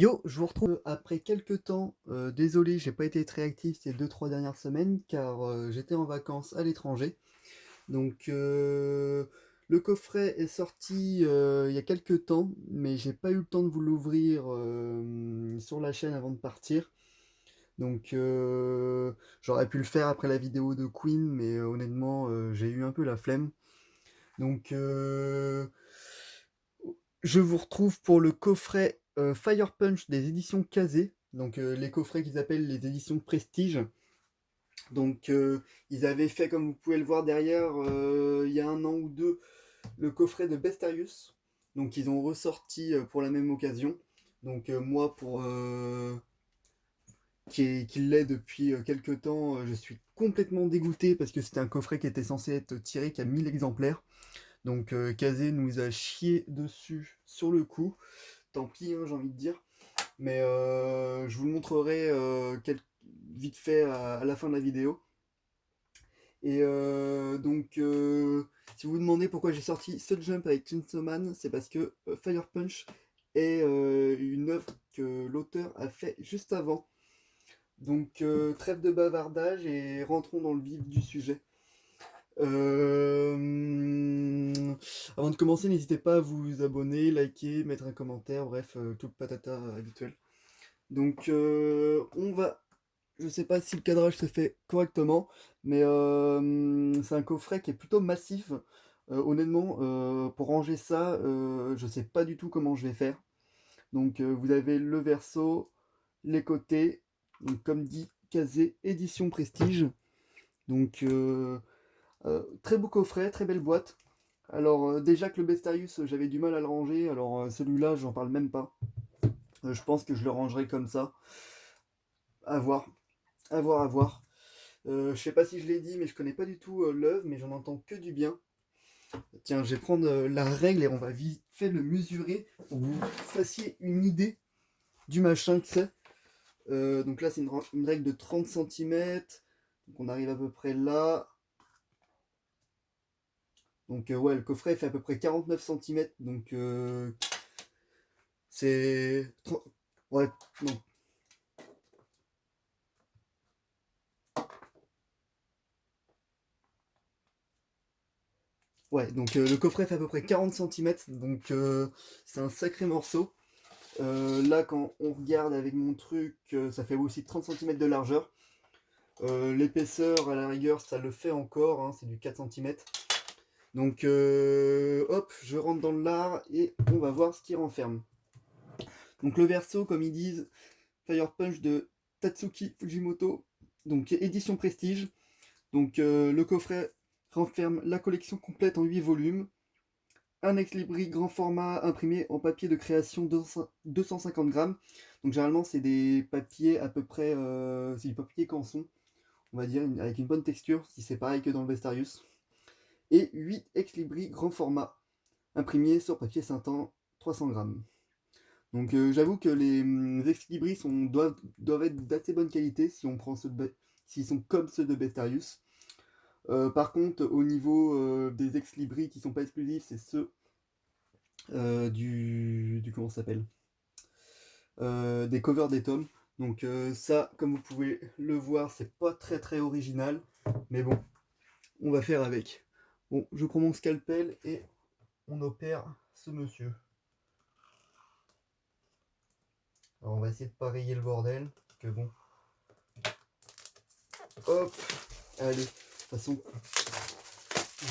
Yo, je vous retrouve après quelques temps. Désolé, j'ai pas été très actif ces 2-3 dernières semaines car j'étais en vacances à l'étranger. Donc le coffret est sorti il y a quelques temps, mais j'ai pas eu le temps de vous l'ouvrir sur la chaîne avant de partir. Donc j'aurais pu le faire après la vidéo de Queen, mais honnêtement j'ai eu un peu la flemme. Donc je vous retrouve pour le coffret Fire Punch des éditions Kazé, donc les coffrets qu'ils appellent les éditions Prestige. Donc ils avaient fait, comme vous pouvez le voir derrière, il y a un an ou deux, le coffret de Bestarius. Donc ils ont ressorti pour la même occasion. Donc moi, pour qu'il l'ait depuis quelques temps, je suis complètement dégoûté parce que c'était un coffret qui était censé être tiré qu'à 1000 exemplaires. Donc Kazé nous a chié dessus sur le coup. Tant pis, hein, j'ai envie de dire. Mais je vous le montrerai vite fait à la fin de la vidéo. Et donc, si vous vous demandez pourquoi j'ai sorti ce jump avec Chainsaw Man, c'est parce que Fire Punch est une œuvre que l'auteur a fait juste avant. Donc, trêve de bavardage et rentrons dans le vif du sujet. Avant de commencer, n'hésitez pas à vous abonner, liker, mettre un commentaire, bref, tout le patata habituel. Donc on va... Je sais pas si le cadrage se fait correctement, mais c'est un coffret qui est plutôt massif. Honnêtement, pour ranger ça, je sais pas du tout comment je vais faire. Donc vous avez le verso, les côtés, donc, comme dit Kazé, édition Prestige. Donc très beau coffret, très belle boîte. Alors déjà que le Bestarius, j'avais du mal à le ranger, alors celui-là, j'en parle même pas. Je pense que je le rangerai comme ça. À voir, à voir, à voir. Je sais pas si je l'ai dit, mais je connais pas du tout l'œuvre, mais j'en entends que du bien. Tiens, je vais prendre la règle et on va vite fait le mesurer pour que vous fassiez une idée du machin que c'est. Donc là, c'est une règle de 30 cm. Donc on arrive à peu près là. Donc ouais, le coffret fait à peu près 49 cm. Donc c'est... Ouais, non. Ouais, donc le coffret fait à peu près 40 cm. Donc c'est un sacré morceau. Là, quand on regarde avec mon truc, ça fait aussi 30 cm de largeur. L'épaisseur, à la rigueur, ça le fait encore, hein, c'est du 4 cm. Donc, hop, je rentre dans le lard et on va voir ce qui renferme. Donc, le verso, comme ils disent, Fire Punch de Tatsuki Fujimoto, donc édition Prestige. Donc, le coffret renferme la collection complète en 8 volumes. Un ex-libris grand format imprimé en papier de création 250 grammes. Donc généralement c'est des papiers à peu près, c'est du papier canson, on va dire, avec une bonne texture, si c'est pareil que dans le Bestarius. Et 8 ex-libris grand format imprimés sur papier Saint-An 300 grammes. Donc j'avoue que les ex-libris doivent être d'assez bonne qualité si on prend s'ils sont comme ceux de Bestarius. Par contre, au niveau des ex-libris qui sont pas exclusifs, c'est ceux du comment ça s'appelle, des covers des tomes. Donc ça, comme vous pouvez le voir, c'est pas très très original, mais bon, on va faire avec. Bon, je prends mon scalpel et on opère ce monsieur. Alors on va essayer de pas rayer le bordel, que bon. Hop, allez, de toute façon,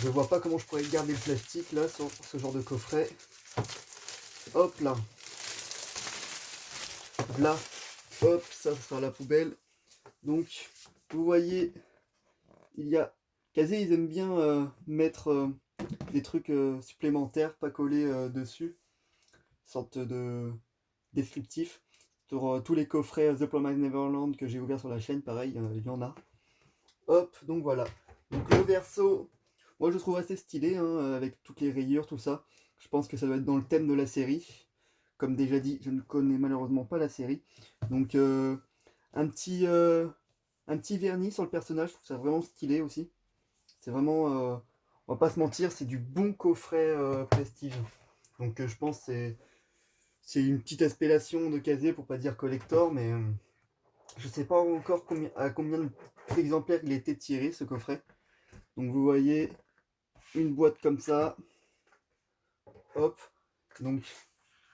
je vois pas comment je pourrais garder le plastique là sur ce genre de coffret. Hop là, là, hop, ça sera à la poubelle. Donc, vous voyez, il y a... Kazé, ils aiment bien mettre des trucs supplémentaires, pas collés dessus. Sorte de descriptif. Sur tous les coffrets The Promised Neverland que j'ai ouvert sur la chaîne, pareil, il y en a. Hop, donc voilà. Donc le verso, moi je trouve assez stylé, hein, avec toutes les rayures, tout ça. Je pense que ça doit être dans le thème de la série. Comme déjà dit, je ne connais malheureusement pas la série. Donc un petit, euh, un petit vernis sur le personnage, je trouve ça vraiment stylé aussi. C'est vraiment, on va pas se mentir, c'est du bon coffret Prestige. Donc je pense que C'est une petite appellation de casier pour pas dire collector, mais je sais pas encore à combien d'exemplaires il a été tiré ce coffret. Donc vous voyez une boîte comme ça. Hop. Donc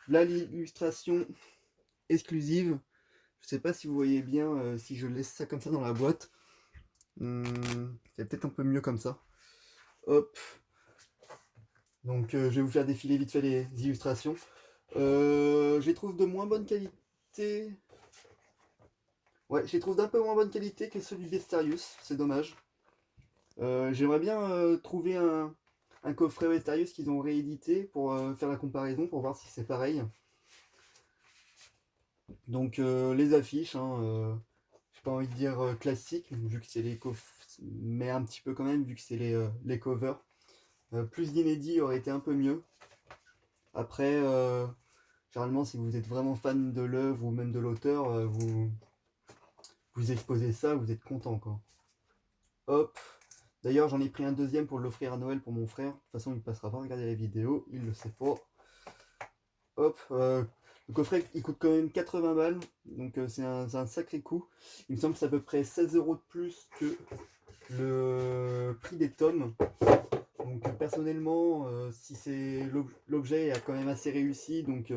là l'illustration exclusive. Je sais pas si vous voyez bien si je laisse ça comme ça dans la boîte. C'est peut-être un peu mieux comme ça. Hop. Donc je vais vous faire défiler vite fait les illustrations. Je les trouve de moins bonne qualité. Ouais, je les trouve d'un peu moins bonne qualité que ceux du Bestarius, c'est dommage. J'aimerais bien trouver un coffret Bestarius qu'ils ont réédité pour faire la comparaison, pour voir si c'est pareil. Donc les affiches, hein, j'ai pas envie de dire classiques, vu que c'est les coffres, mais un petit peu quand même, vu que c'est les covers. Plus d'inédits aurait été un peu mieux. Après, généralement, si vous êtes vraiment fan de l'œuvre ou même de l'auteur, vous exposez ça, vous êtes content, quoi. Hop. D'ailleurs, j'en ai pris un deuxième pour l'offrir à Noël pour mon frère. De toute façon, il ne passera pas regarder la vidéo, il le sait pas. Hop. Le coffret, il coûte quand même 80 balles, donc c'est un sacré coup. Il me semble que c'est à peu près 16 € de plus que le prix des tomes. Donc personnellement, si c'est l'objet est quand même assez réussi, donc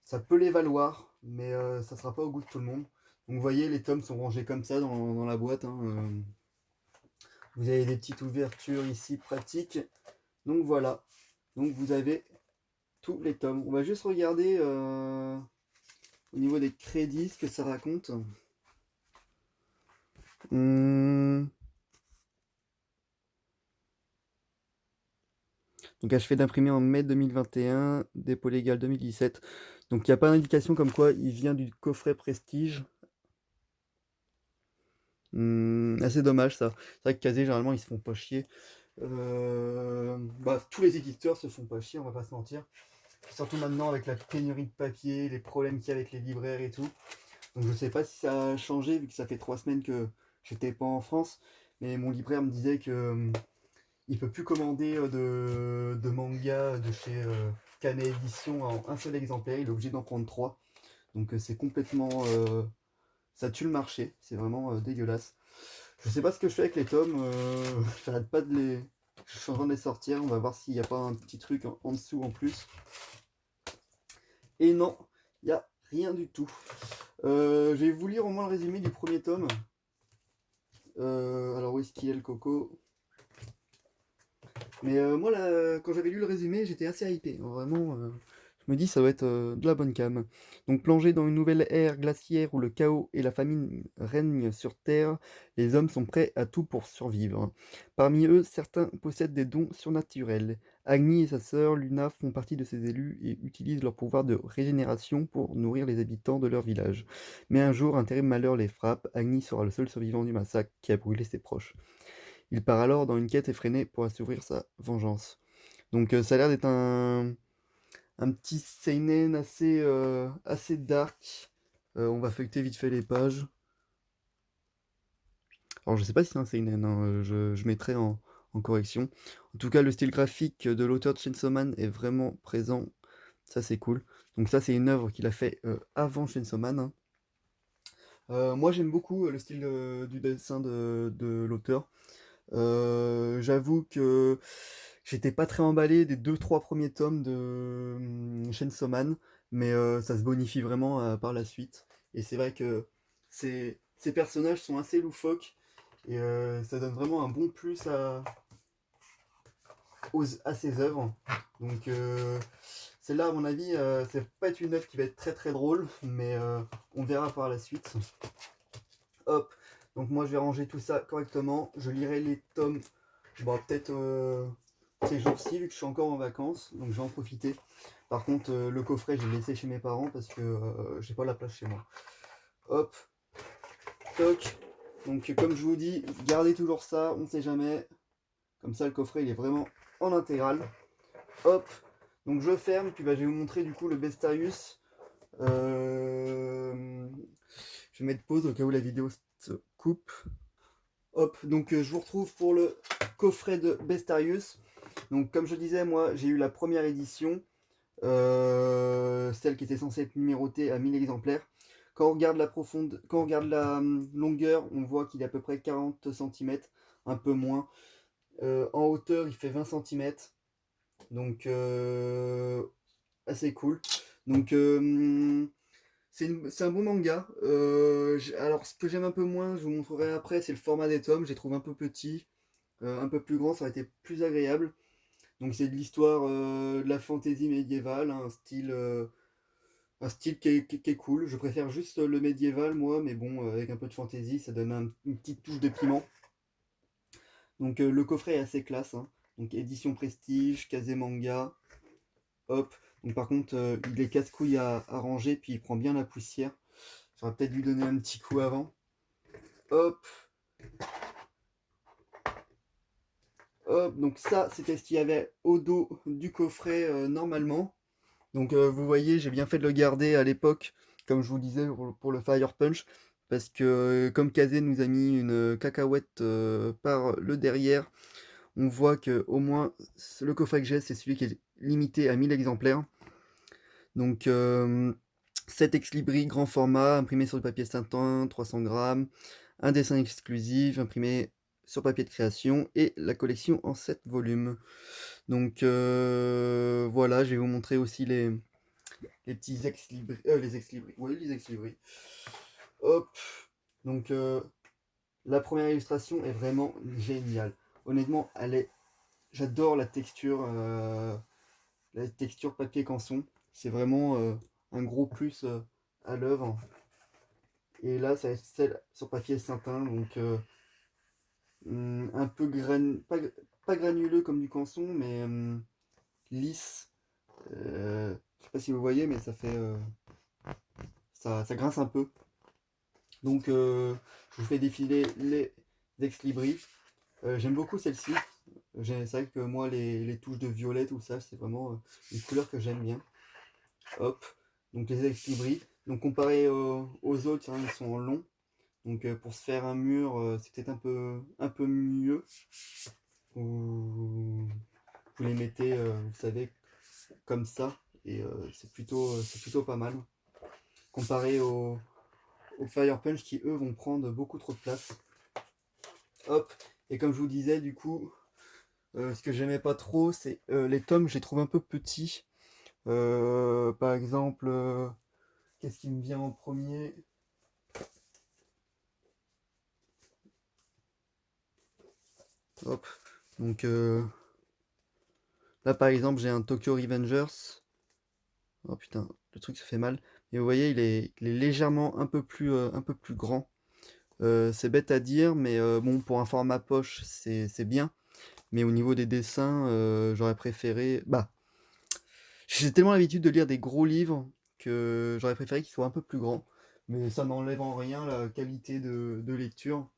ça peut les valoir, mais ça sera pas au goût de tout le monde. Donc vous voyez, les tomes sont rangés comme ça dans la boîte. Hein. Vous avez des petites ouvertures ici pratiques. Donc voilà. Donc vous avez tous les tomes. On va juste regarder au niveau des crédits ce que ça raconte. Donc achevé d'imprimer en mai 2021, dépôt légal 2017. Donc il n'y a pas d'indication comme quoi il vient du coffret Prestige. Assez dommage ça. C'est vrai que Kazé généralement ils se font pas chier. Tous les éditeurs se font pas chier, on va pas se mentir. Surtout maintenant avec la pénurie de papier, les problèmes qu'il y a avec les libraires et tout. Donc je sais pas si ça a changé vu que ça fait 3 semaines que j'étais pas en France. Mais mon libraire me disait que il peut plus commander de manga de chez Canet Édition en un seul exemplaire. Il est obligé d'en prendre 3. Donc c'est complètement... ça tue le marché. C'est vraiment dégueulasse. Je sais pas ce que je fais avec les tomes. J'arrête pas de les... Je suis en train de les sortir. On va voir s'il n'y a pas un petit truc en dessous en plus. Et non, il n'y a rien du tout. Je vais vous lire au moins le résumé du premier tome. Alors où est-ce qu'il est le coco? Mais moi, là, quand j'avais lu le résumé, j'étais assez hypé. Vraiment, je me dis, ça doit être de la bonne cam. Donc, plongés dans une nouvelle ère glaciaire où le chaos et la famine règnent sur Terre, les hommes sont prêts à tout pour survivre. Parmi eux, certains possèdent des dons surnaturels. Agni et sa sœur Luna font partie de ces élus et utilisent leur pouvoir de régénération pour nourrir les habitants de leur village. Mais un jour, un terrible malheur les frappe. Agni sera le seul survivant du massacre qui a brûlé ses proches. Il part alors dans une quête effrénée pour assouvir sa vengeance. Donc ça a l'air d'être un petit seinen assez dark. On va feuilleter vite fait les pages. Alors je sais pas si c'est un seinen, hein, je mettrai en correction. En tout cas, le style graphique de l'auteur de Chainsaw Man est vraiment présent. Ça c'est cool. Donc ça c'est une œuvre qu'il a fait avant Chainsaw Man. Hein. Moi j'aime beaucoup le style du dessin de l'auteur. J'avoue que j'étais pas très emballé des deux trois premiers tomes de Chainsaw Man, mais ça se bonifie vraiment par la suite. Et c'est vrai que ces personnages sont assez loufoques et ça donne vraiment un bon plus à ses œuvres. Donc celle-là, à mon avis, ça va pas être une œuvre qui va être très très drôle, mais on verra par la suite. Hop, donc moi je vais ranger tout ça correctement. Je lirai les tomes, peut-être ces jours-ci, vu que je suis encore en vacances, donc je vais en profiter. Par contre, le coffret, je l'ai laissé chez mes parents parce que j'ai pas la place chez moi. Hop, toc. Donc comme je vous dis, gardez toujours ça, on sait jamais. Comme ça, le coffret, il est vraiment en intégrale. Hop, donc je ferme, puis je vais vous montrer du coup le Bestarius. Je vais mettre pause au cas où la vidéo se coupe. Hop, donc je vous retrouve pour le coffret de Bestarius. Donc comme je disais, moi j'ai eu la première édition. celle qui était censée être numérotée à 1000 exemplaires. Quand on regarde quand on regarde la longueur, on voit qu'il est à peu près 40 centimètres, un peu moins. En hauteur, il fait 20 centimètres, donc assez cool. Donc c'est un bon manga. Alors ce que j'aime un peu moins, je vous montrerai après, c'est le format des tomes. Je les trouve un peu petits, un peu plus grands, ça aurait été plus agréable. Donc c'est de l'histoire de la fantasy médiévale, hein, un style qui est cool. Je préfère juste le médiéval, moi, mais bon, avec un peu de fantasy, ça donne une petite touche de piment. Donc le coffret est assez classe, hein. Donc édition prestige, Kazé Manga, hop. Donc par contre, il est casse-couille à ranger, puis il prend bien la poussière. J'aurais peut-être dû donner un petit coup avant. Hop, hop. Donc ça, c'était ce qu'il y avait au dos du coffret normalement. Donc vous voyez, j'ai bien fait de le garder à l'époque, comme je vous disais, pour le Fire Punch. Parce que comme Kazé nous a mis une cacahuète par le derrière, on voit que au moins le coffret que j'ai, c'est celui qui est limité à 1000 exemplaires. Donc 7 ex-libris grand format, imprimé sur le papier Saint-Ouen, 300 grammes, un dessin exclusif, imprimé sur papier de création, et la collection en 7 volumes. Donc voilà, je vais vous montrer aussi les petits ex-libris, les ex-libris, oui, les ex-libris. Hop, donc la première illustration est vraiment géniale. Honnêtement, j'adore la texture papier canson. C'est vraiment un gros plus à l'œuvre. Et là, ça va être celle sur papier Saint-Ouen, donc un peu pas granuleux comme du canson, mais lisse. Je sais pas si vous voyez, mais ça fait ça grince un peu. Donc je vous fais défiler les ex-libris. J'aime beaucoup celle-ci. C'est vrai que moi les touches de violet, tout ça, c'est vraiment une couleur que j'aime bien. Hop, donc les ex-libris. Donc comparé aux autres, hein, ils sont en long. Donc pour se faire un mur, c'est peut-être un peu mieux. Vous les mettez, vous savez, comme ça. Et c'est plutôt pas mal. Comparé aux Fire Punch qui eux vont prendre beaucoup trop de place. Hop, et comme je vous disais, du coup, ce que j'aimais pas trop, c'est les tomes, je les trouve un peu petits. Par exemple, qu'est-ce qui me vient en premier? Hop, donc là par exemple, j'ai un Tokyo Revengers. Oh putain, le truc se fait mal. Mais vous voyez, il est légèrement un peu plus grand. C'est bête à dire, mais bon, pour un format poche, c'est bien. Mais au niveau des dessins, j'aurais préféré. Bah, j'ai tellement l'habitude de lire des gros livres que j'aurais préféré qu'ils soient un peu plus grands. Mais ça n'enlève en rien la qualité de lecture.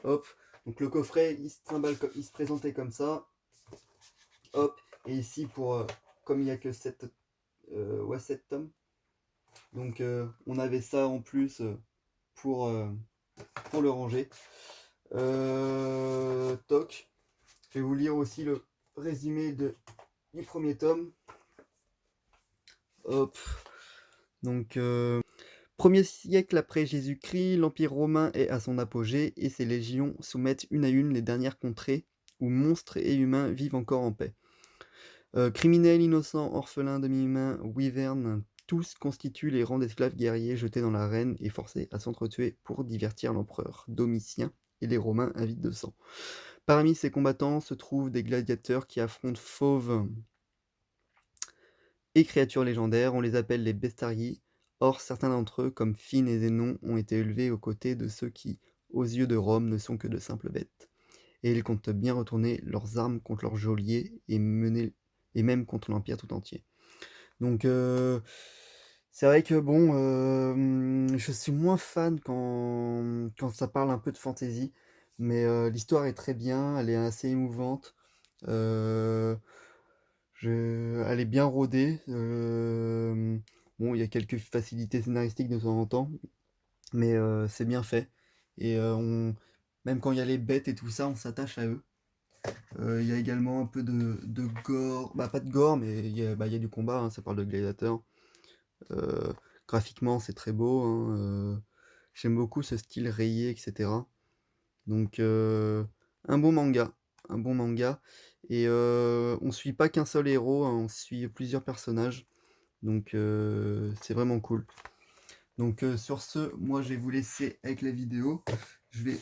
Hop, donc le coffret, il se présentait comme ça. Hop, et ici, comme il n'y a que 7 ouais, 7 tomes, donc on avait ça en plus pour, euh, pour le ranger. Toc. Je vais vous lire aussi le résumé du premier tome. Hop. Donc, 1er siècle après Jésus-Christ, l'Empire romain est à son apogée et ses légions soumettent une à une les dernières contrées où monstres et humains vivent encore en paix. Criminels, innocents, orphelins, demi-humains, wyverns, tous constituent les rangs d'esclaves guerriers jetés dans l'arène et forcés à s'entretuer pour divertir l'empereur Domitien et les Romains avides de sang. Parmi ces combattants se trouvent des gladiateurs qui affrontent fauves et créatures légendaires, on les appelle les Bestiarii. Or, certains d'entre eux, comme Finn et Zénon, ont été élevés aux côtés de ceux qui, aux yeux de Rome, ne sont que de simples bêtes. Et ils comptent bien retourner leurs armes contre leurs geôliers et même contre l'Empire tout entier. Donc, c'est vrai que bon, je suis moins fan quand ça parle un peu de fantasy, mais l'histoire est très bien, elle est assez émouvante. Euh, Elle est bien rodée. Bon, il y a quelques facilités scénaristiques de temps en temps, mais c'est bien fait. Et même quand il y a les bêtes et tout ça, on s'attache à eux. Il y a également un peu de gore, bah pas de gore, mais il y a du combat, hein, ça parle de gladiateur. Euh, Graphiquement, c'est très beau, hein, j'aime beaucoup ce style rayé, etc. Donc, un bon manga, un bon manga. Et on suit pas qu'un seul héros, hein, on suit plusieurs personnages. Donc, c'est vraiment cool. Donc, sur ce, moi, je vais vous laisser avec la vidéo. Je vais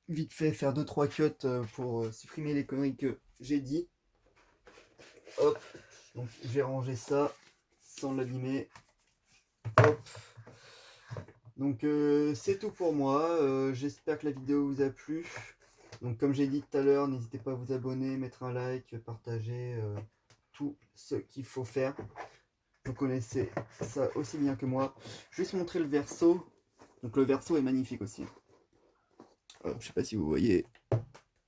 vite fait faire 2-3 cuts pour supprimer les conneries que j'ai dit. Hop, donc je vais ranger ça sans l'abîmer. Hop. Donc c'est tout pour moi. J'espère que la vidéo vous a plu. Donc comme j'ai dit tout à l'heure, n'hésitez pas à vous abonner, mettre un like, partager tout ce qu'il faut faire. Vous connaissez ça aussi bien que moi. Juste montrer le verso. Donc le verso est magnifique aussi. Je sais pas si vous voyez.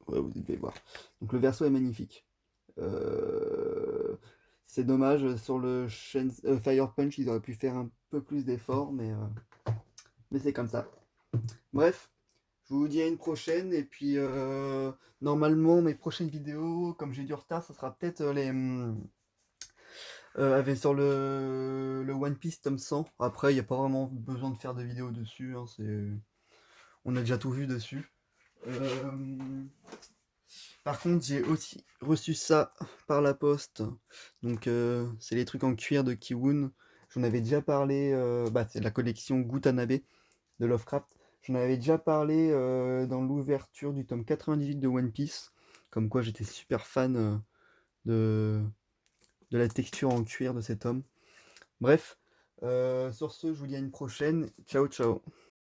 Ouais, vous devez voir. Donc le verso est magnifique. C'est dommage sur le Fire Punch, ils auraient pu faire un peu plus d'efforts, mais c'est comme ça. Bref, je vous dis à une prochaine, et puis normalement mes prochaines vidéos, comme j'ai du retard, ça sera peut-être avec sur le One Piece tome 100. Après, il n'y a pas vraiment besoin de faire de vidéos dessus, hein, on a déjà tout vu dessus. Par contre, j'ai aussi reçu ça par la poste. Donc, c'est les trucs en cuir de Kiwun. J'en avais déjà parlé. C'est la collection Gutanabe de Lovecraft. J'en avais déjà parlé dans l'ouverture du tome 98 de One Piece. Comme quoi, j'étais super fan de, de la texture en cuir de cet homme. Bref, sur ce, je vous dis à une prochaine. Ciao, ciao.